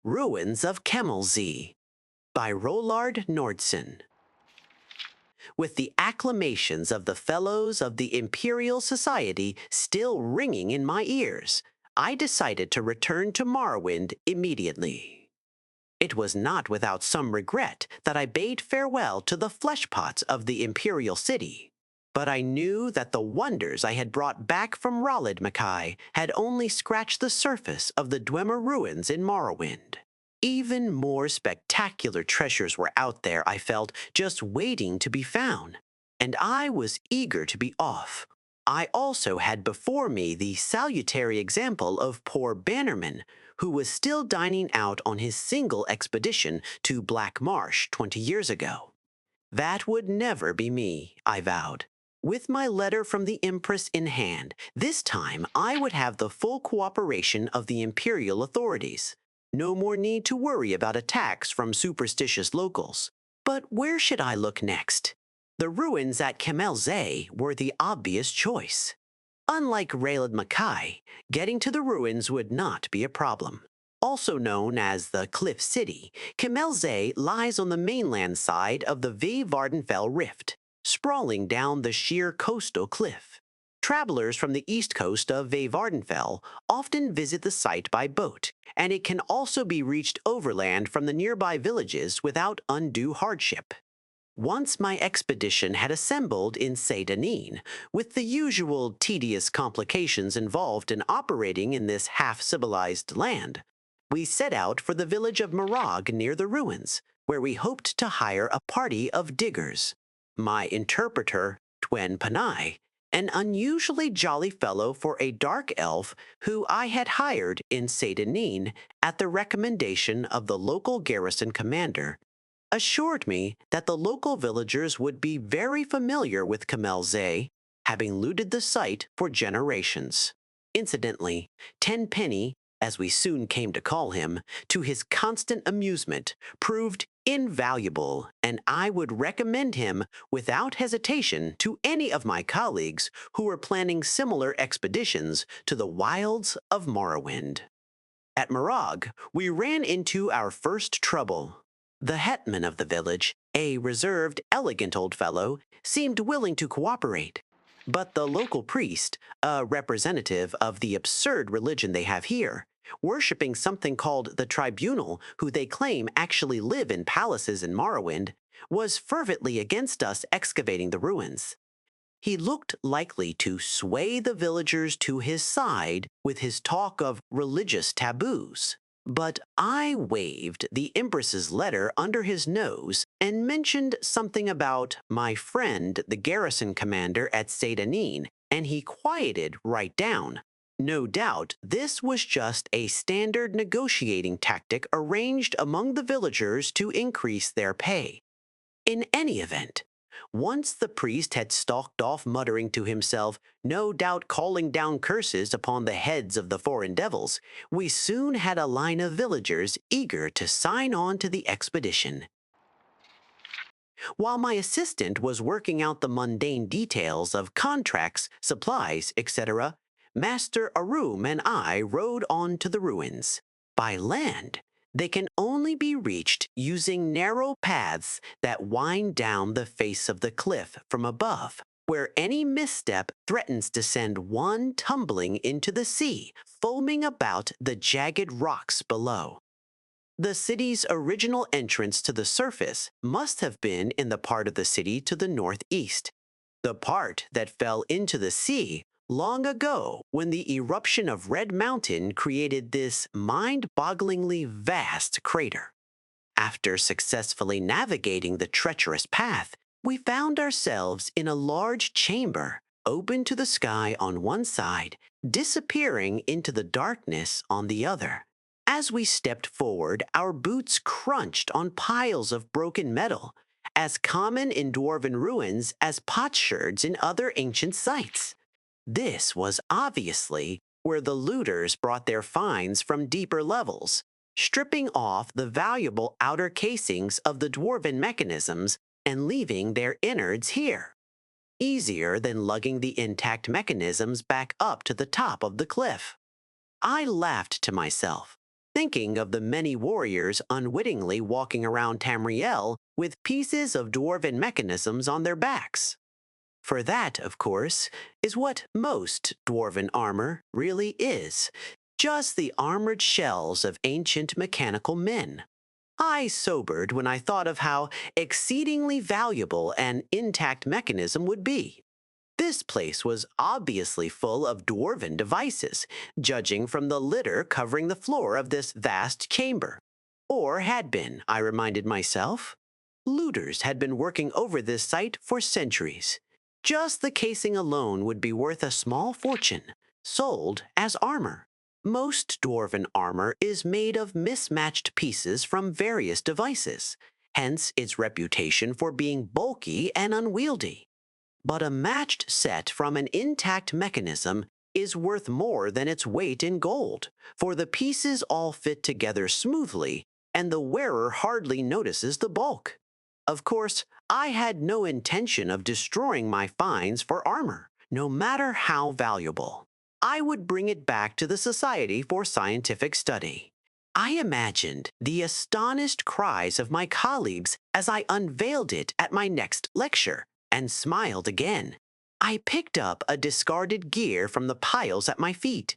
Ruins of Kemel-Ze by Roland Nordson. With the acclamations of the Fellows of the Imperial Society still ringing in my ears, I decided to return to Morrowind immediately. It was not without some regret that I bade farewell to the fleshpots of the Imperial City. But I knew that the wonders I had brought back from Makai had only scratched the surface of the Dwemer ruins in Morrowind. Even more spectacular treasures were out there, I felt, just waiting to be found, and I was eager to be off. I also had before me the salutary example of poor Bannerman, who was still dining out on his single expedition to Black Marsh 20 years ago. That would never be me, I vowed. With my letter from the Empress in hand, this time I would have the full cooperation of the Imperial authorities. No more need to worry about attacks from superstitious locals. But where should I look next? The ruins at Kemel-Ze were the obvious choice. Unlike Makai, getting to the ruins would not be a problem. Also known as the Cliff City, Kemel-Ze lies on the mainland side of the Vardenfell Rift, sprawling down the sheer coastal cliff. Travelers from the east coast of Vardenfell often visit the site by boat, and it can also be reached overland from the nearby villages without undue hardship. Once my expedition had assembled in Seyda-Neen, with the usual tedious complications involved in operating in this half-civilized land, we set out for the village of Morag near the ruins, where we hoped to hire a party of diggers. My interpreter, Twen Panai, an unusually jolly fellow for a dark elf who I had hired in Seyda-Neen at the recommendation of the local garrison commander, assured me that the local villagers would be very familiar with Kemel-Ze, having looted the site for generations. Incidentally, Tenpenny, as we soon came to call him, to his constant amusement, proved invaluable, and I would recommend him without hesitation to any of my colleagues who were planning similar expeditions to the wilds of Morrowind. At Morag, we ran into our first trouble. The hetman of the village, a reserved, elegant old fellow, seemed willing to cooperate. But the local priest, a representative of the absurd religion they have here, worshipping something called the Tribunal, who they claim actually live in palaces in Morrowind, was fervently against us excavating the ruins. He looked likely to sway the villagers to his side with his talk of religious taboos. But I waved the Empress's letter under his nose and mentioned something about my friend, the garrison commander at Seyda-Neen, and he quieted right down. No doubt, this was just a standard negotiating tactic arranged among the villagers to increase their pay. In any event, once the priest had stalked off muttering to himself, no doubt calling down curses upon the heads of the foreign devils, we soon had a line of villagers eager to sign on to the expedition. While my assistant was working out the mundane details of contracts, supplies, etc., Master Arum and I rode on to the ruins. By land, they can only be reached using narrow paths that wind down the face of the cliff from above, where any misstep threatens to send one tumbling into the sea, foaming about the jagged rocks below. The city's original entrance to the surface must have been in the part of the city to the northeast, the part that fell into the sea long ago when the eruption of Red Mountain created this mind-bogglingly vast crater. After successfully navigating the treacherous path, we found ourselves in a large chamber, open to the sky on one side, disappearing into the darkness on the other. As we stepped forward, our boots crunched on piles of broken metal, as common in dwarven ruins as potsherds in other ancient sites. This was obviously where the looters brought their finds from deeper levels, stripping off the valuable outer casings of the dwarven mechanisms and leaving their innards here. Easier than lugging the intact mechanisms back up to the top of the cliff. I laughed to myself. thinking of the many warriors unwittingly walking around Tamriel with pieces of dwarven mechanisms on their backs. For that, of course, is what most dwarven armor really is, just the armored shells of ancient mechanical men. I sobered when I thought of how exceedingly valuable an intact mechanism would be. This place was obviously full of dwarven devices, judging from the litter covering the floor of this vast chamber. Or had been, I reminded myself. Looters had been working over this site for centuries. Just the casing alone would be worth a small fortune, sold as armor. Most dwarven armor is made of mismatched pieces from various devices, hence its reputation for being bulky and unwieldy. But a matched set from an intact mechanism is worth more than its weight in gold, for the pieces all fit together smoothly, and the wearer hardly notices the bulk. Of course, I had no intention of destroying my finds for armor, no matter how valuable. I would bring it back to the Society for Scientific Study. I imagined the astonished cries of my colleagues as I unveiled it at my next lecture, and smiled again. I picked up a discarded gear from the piles at my feet.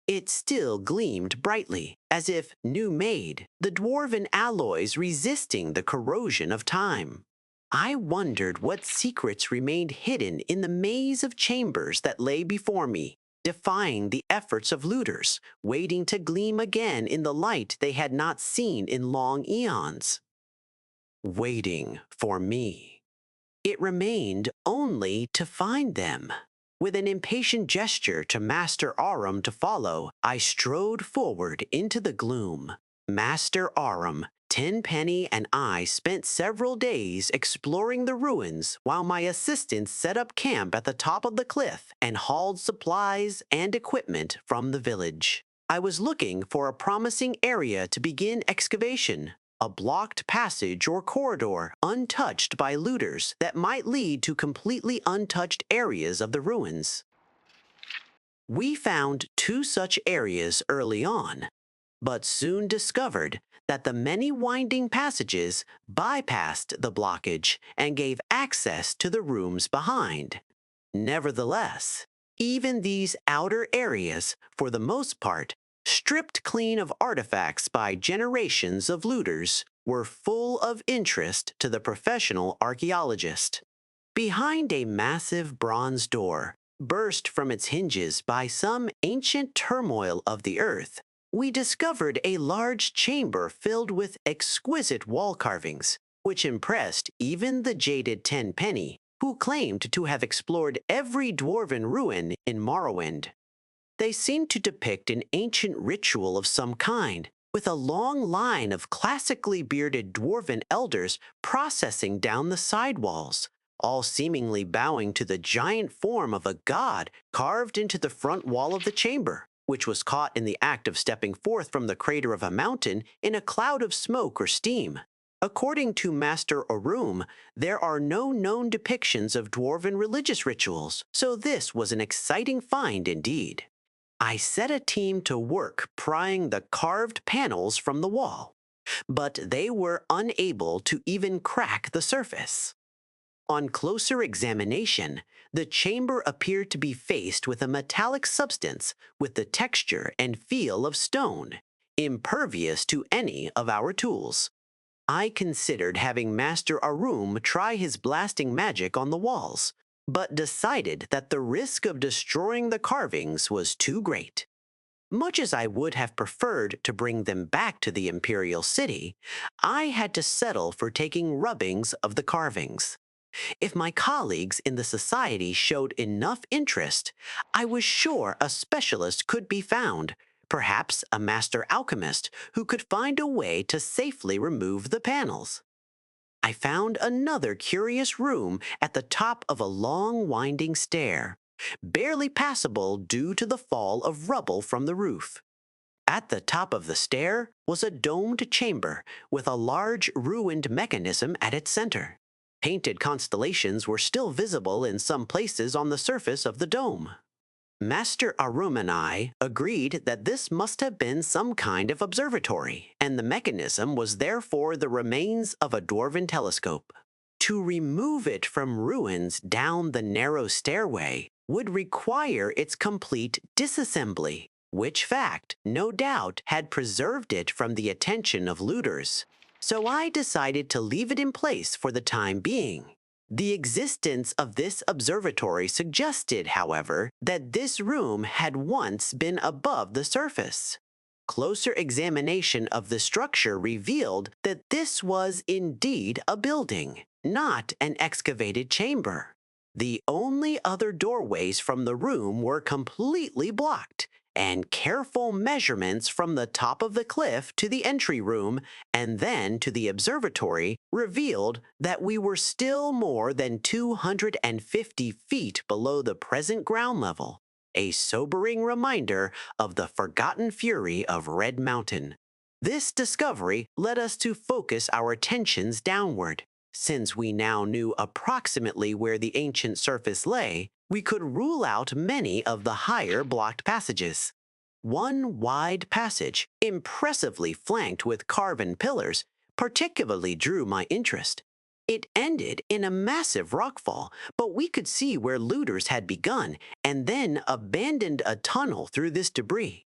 It still gleamed brightly, as if new made, the dwarven alloys resisting the corrosion of time. I wondered what secrets remained hidden in the maze of chambers that lay before me, defying the efforts of looters, waiting to gleam again in the light they had not seen in long eons. Waiting for me. It remained only to find them. With an impatient gesture to Master Arum to follow, I strode forward into the gloom. Master Arum, Tenpenny, and I spent several days exploring the ruins while my assistants set up camp at the top of the cliff and hauled supplies and equipment from the village. I was looking for a promising area to begin excavation, a blocked passage or corridor untouched by looters that might lead to completely untouched areas of the ruins. We found two such areas early on, but soon discovered that the many winding passages bypassed the blockage and gave access to the rooms behind. Nevertheless, even these outer areas, for the most part, stripped clean of artifacts by generations of looters, were full of interest to the professional archaeologist. Behind a massive bronze door, burst from its hinges by some ancient turmoil of the earth, we discovered a large chamber filled with exquisite wall carvings, which impressed even the jaded Tenpenny, who claimed to have explored every dwarven ruin in Morrowind. They seemed to depict an ancient ritual of some kind, with a long line of classically bearded dwarven elders processing down the side walls, all seemingly bowing to the giant form of a god carved into the front wall of the chamber, which was caught in the act of stepping forth from the crater of a mountain in a cloud of smoke or steam. According to Master Arum, there are no known depictions of dwarven religious rituals, so this was an exciting find indeed. I set a team to work prying the carved panels from the wall, but they were unable to even crack the surface. On closer examination, the chamber appeared to be faced with a metallic substance with the texture and feel of stone, impervious to any of our tools. I considered having Master Arum try his blasting magic on the walls, but decided that the risk of destroying the carvings was too great. Much as I would have preferred to bring them back to the Imperial City, I had to settle for taking rubbings of the carvings. If my colleagues in the society showed enough interest, I was sure a specialist could be found, perhaps a master alchemist who could find a way to safely remove the panels. I found another curious room at the top of a long winding stair, barely passable due to the fall of rubble from the roof. At the top of the stair was a domed chamber with a large ruined mechanism at its center. Painted constellations were still visible in some places on the surface of the dome. Master Arum and I agreed that this must have been some kind of observatory, and the mechanism was therefore the remains of a dwarven telescope. To remove it from ruins down the narrow stairway would require its complete disassembly, which fact, no doubt, had preserved it from the attention of looters. So I decided to leave it in place for the time being. The existence of this observatory suggested, however, that this room had once been above the surface. Closer examination of the structure revealed that this was indeed a building, not an excavated chamber. The only other doorways from the room were completely blocked, and careful measurements from the top of the cliff to the entry room and then to the observatory revealed that we were still more than 250 feet below the present ground level, a sobering reminder of the forgotten fury of Red Mountain. This discovery led us to focus our attentions downward. Since we now knew approximately where the ancient surface lay, we could rule out many of the higher blocked passages. One wide passage, impressively flanked with carven pillars, particularly drew my interest. It ended in a massive rockfall, but we could see where looters had begun and then abandoned a tunnel through this debris.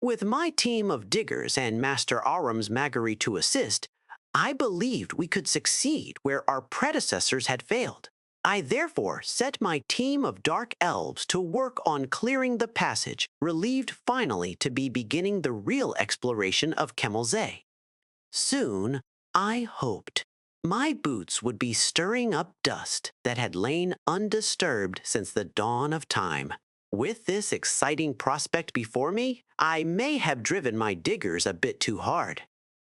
With my team of diggers and Master Arum's Magari to assist, I believed we could succeed where our predecessors had failed. I therefore set my team of dark elves to work on clearing the passage, relieved finally to be beginning the real exploration of Kemel-Ze. Soon, I hoped, my boots would be stirring up dust that had lain undisturbed since the dawn of time. With this exciting prospect before me, I may have driven my diggers a bit too hard.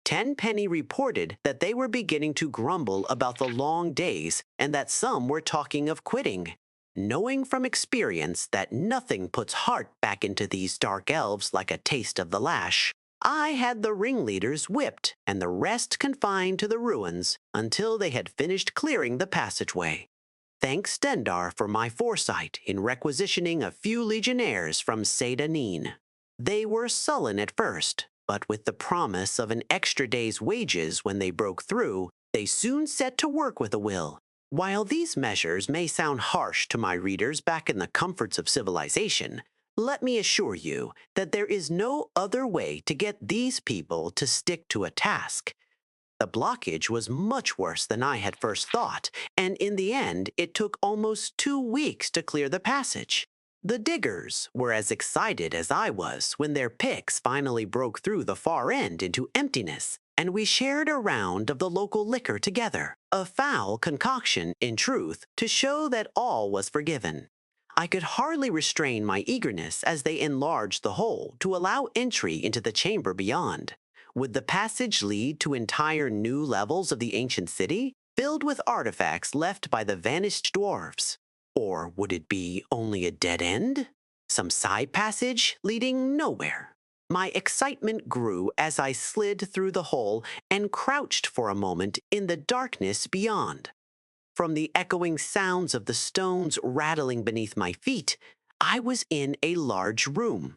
Tenpenny reported that they were beginning to grumble about the long days and that some were talking of quitting. Knowing from experience that nothing puts heart back into these dark elves like a taste of the lash, I had the ringleaders whipped and the rest confined to the ruins until they had finished clearing the passageway. Thanks Dendar for my foresight in requisitioning a few legionnaires from Sedanin. They were sullen at first, but with the promise of an extra day's wages when they broke through, they soon set to work with a will. While these measures may sound harsh to my readers back in the comforts of civilization, let me assure you that there is no other way to get these people to stick to a task. The blockage was much worse than I had first thought, and in the end it took almost 2 weeks to clear the passage. The diggers were as excited as I was when their picks finally broke through the far end into emptiness, and we shared a round of the local liquor together, a foul concoction, in truth, to show that all was forgiven. I could hardly restrain my eagerness as they enlarged the hole to allow entry into the chamber beyond. Would the passage lead to entire new levels of the ancient city, filled with artifacts left by the vanished dwarves? Or would it be only a dead end? Some side passage leading nowhere? My excitement grew as I slid through the hole and crouched for a moment in the darkness beyond. From the echoing sounds of the stones rattling beneath my feet, I was in a large room.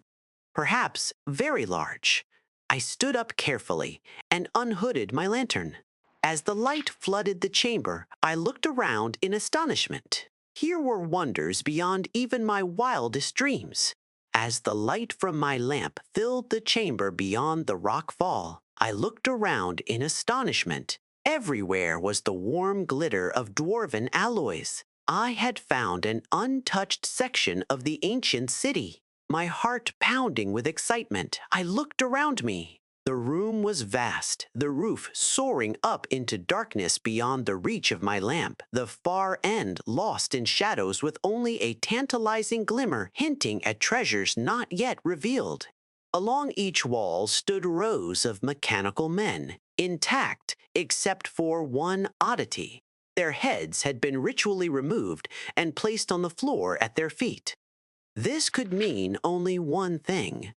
Perhaps very large. I stood up carefully and unhooded my lantern. As the light flooded the chamber, I looked around in astonishment. Here were wonders beyond even my wildest dreams. As the light from my lamp filled the chamber beyond the rock fall, I looked around in astonishment. Everywhere was the warm glitter of dwarven alloys. I had found an untouched section of the ancient city. My heart pounding with excitement, I looked around me. The room was vast, the roof soaring up into darkness beyond the reach of my lamp, the far end lost in shadows with only a tantalizing glimmer hinting at treasures not yet revealed. Along each wall stood rows of mechanical men, intact except for one oddity. Their heads had been ritually removed and placed on the floor at their feet. This could mean only one thing.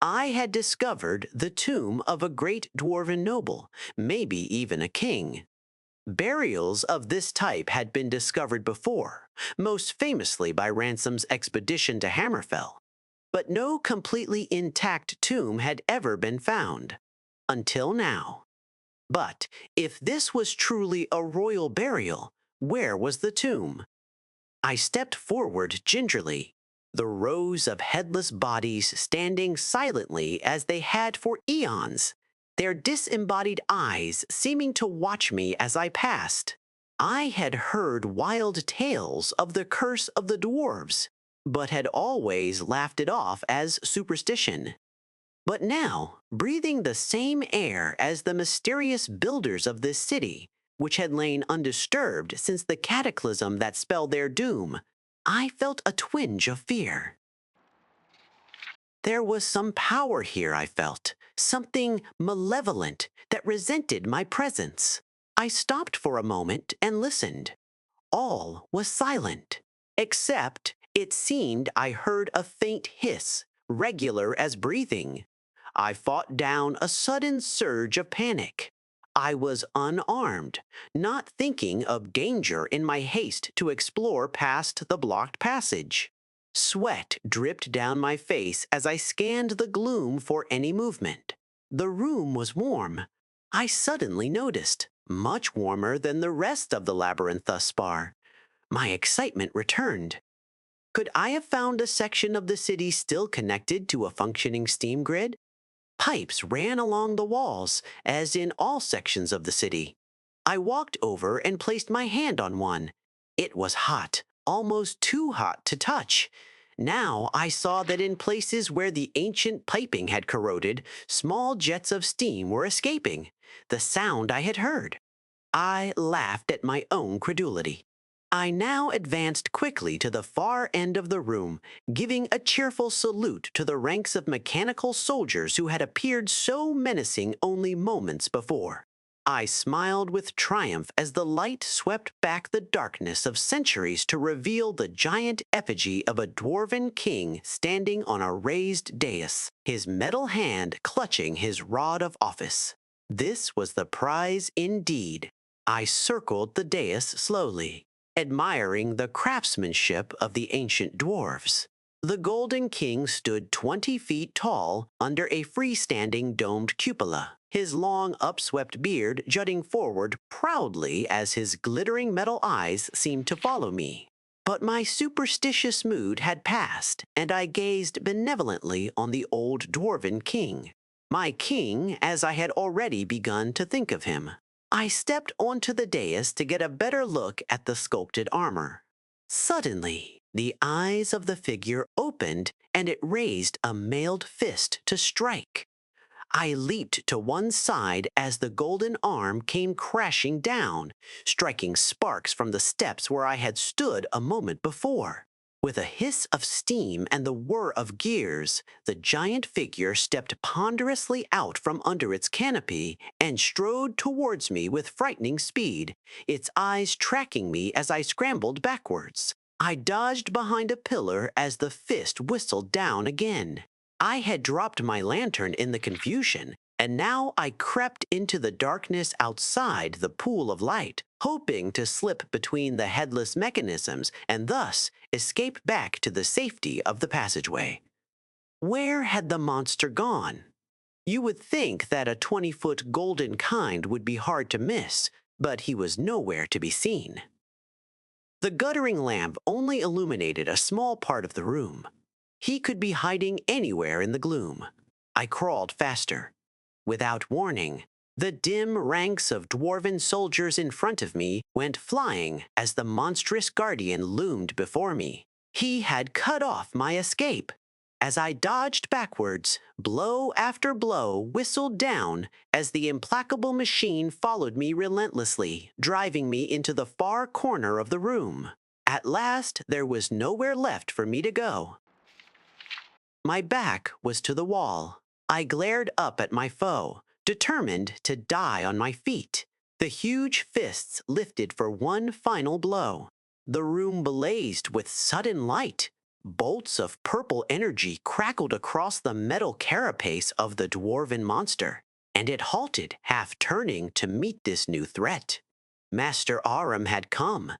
I had discovered the tomb of a great dwarven noble, maybe even a king. Burials of this type had been discovered before, most famously by Ransom's expedition to Hammerfell, but no completely intact tomb had ever been found. Until now. But if this was truly a royal burial, where was the tomb? I stepped forward gingerly, the rows of headless bodies standing silently as they had for eons, their disembodied eyes seeming to watch me as I passed. I had heard wild tales of the curse of the dwarves, but had always laughed it off as superstition. But now, breathing the same air as the mysterious builders of this city, which had lain undisturbed since the cataclysm that spelled their doom, I felt a twinge of fear. There was some power here, I felt, something malevolent that resented my presence. I stopped for a moment and listened. All was silent, except it seemed I heard a faint hiss, regular as breathing. I fought down a sudden surge of panic. I was unarmed, not thinking of danger in my haste to explore past the blocked passage. Sweat dripped down my face as I scanned the gloom for any movement. The room was warm. I suddenly noticed, much warmer than the rest of the labyrinth thus far. My excitement returned. Could I have found a section of the city still connected to a functioning steam grid? Pipes ran along the walls, as in all sections of the city. I walked over and placed my hand on one. It was hot, almost too hot to touch. Now I saw that in places where the ancient piping had corroded, small jets of steam were escaping, the sound I had heard. I laughed at my own credulity. I now advanced quickly to the far end of the room, giving a cheerful salute to the ranks of mechanical soldiers who had appeared so menacing only moments before. I smiled with triumph as the light swept back the darkness of centuries to reveal the giant effigy of a dwarven king standing on a raised dais, his metal hand clutching his rod of office. This was the prize indeed. I circled the dais slowly, admiring the craftsmanship of the ancient dwarves. The Golden King stood 20 feet tall under a freestanding domed cupola, his long upswept beard jutting forward proudly as his glittering metal eyes seemed to follow me. But my superstitious mood had passed, and I gazed benevolently on the old dwarven king. My king, as I had already begun to think of him. I stepped onto the dais to get a better look at the sculpted armor. Suddenly, the eyes of the figure opened and it raised a mailed fist to strike. I leaped to one side as the golden arm came crashing down, striking sparks from the steps where I had stood a moment before. With a hiss of steam and the whir of gears, the giant figure stepped ponderously out from under its canopy and strode towards me with frightening speed, its eyes tracking me as I scrambled backwards. I dodged behind a pillar as the fist whistled down again. I had dropped my lantern in the confusion, and now I crept into the darkness outside the pool of light, hoping to slip between the headless mechanisms and thus escape back to the safety of the passageway. Where had the monster gone? You would think that a 20-foot golden kind would be hard to miss, but he was nowhere to be seen. The guttering lamp only illuminated a small part of the room. He could be hiding anywhere in the gloom. I crawled faster. Without warning, the dim ranks of dwarven soldiers in front of me went flying as the monstrous guardian loomed before me. He had cut off my escape. As I dodged backwards, blow after blow whistled down as the implacable machine followed me relentlessly, driving me into the far corner of the room. At last, there was nowhere left for me to go. My back was to the wall. I glared up at my foe, determined to die on my feet. The huge fists lifted for one final blow. The room blazed with sudden light. Bolts of purple energy crackled across the metal carapace of the dwarven monster, and it halted, half turning to meet this new threat. Master Aram had come.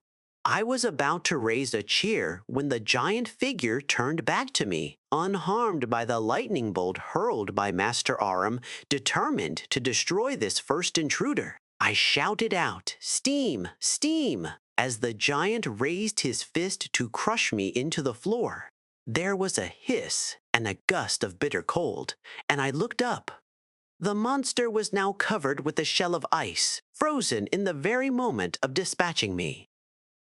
I was about to raise a cheer when the giant figure turned back to me, unharmed by the lightning bolt hurled by Master Aram, determined to destroy this first intruder. I shouted out, "Steam! Steam!" as the giant raised his fist to crush me into the floor. There was a hiss and a gust of bitter cold, and I looked up. The monster was now covered with a shell of ice, frozen in the very moment of dispatching me.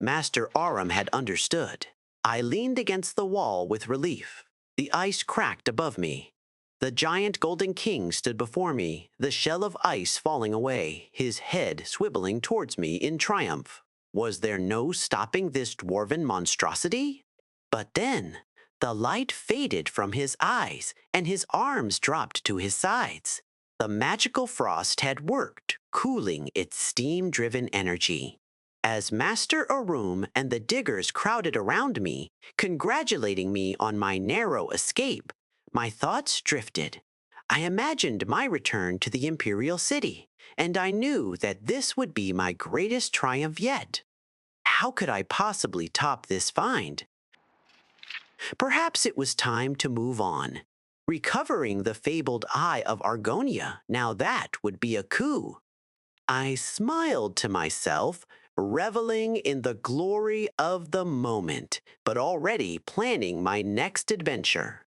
Master Aram had understood. I leaned against the wall with relief. The ice cracked above me. The giant golden king stood before me, the shell of ice falling away, his head swiveling towards me in triumph. Was there no stopping this dwarven monstrosity? But then, the light faded from his eyes, and his arms dropped to his sides. The magical frost had worked, cooling its steam-driven energy. As Master Arum and the diggers crowded around me, congratulating me on my narrow escape, my thoughts drifted. I imagined my return to the Imperial City, and I knew that this would be my greatest triumph yet. How could I possibly top this find? Perhaps it was time to move on. Recovering the fabled Eye of Argonia, now that would be a coup. I smiled to myself, reveling in the glory of the moment, but already planning my next adventure.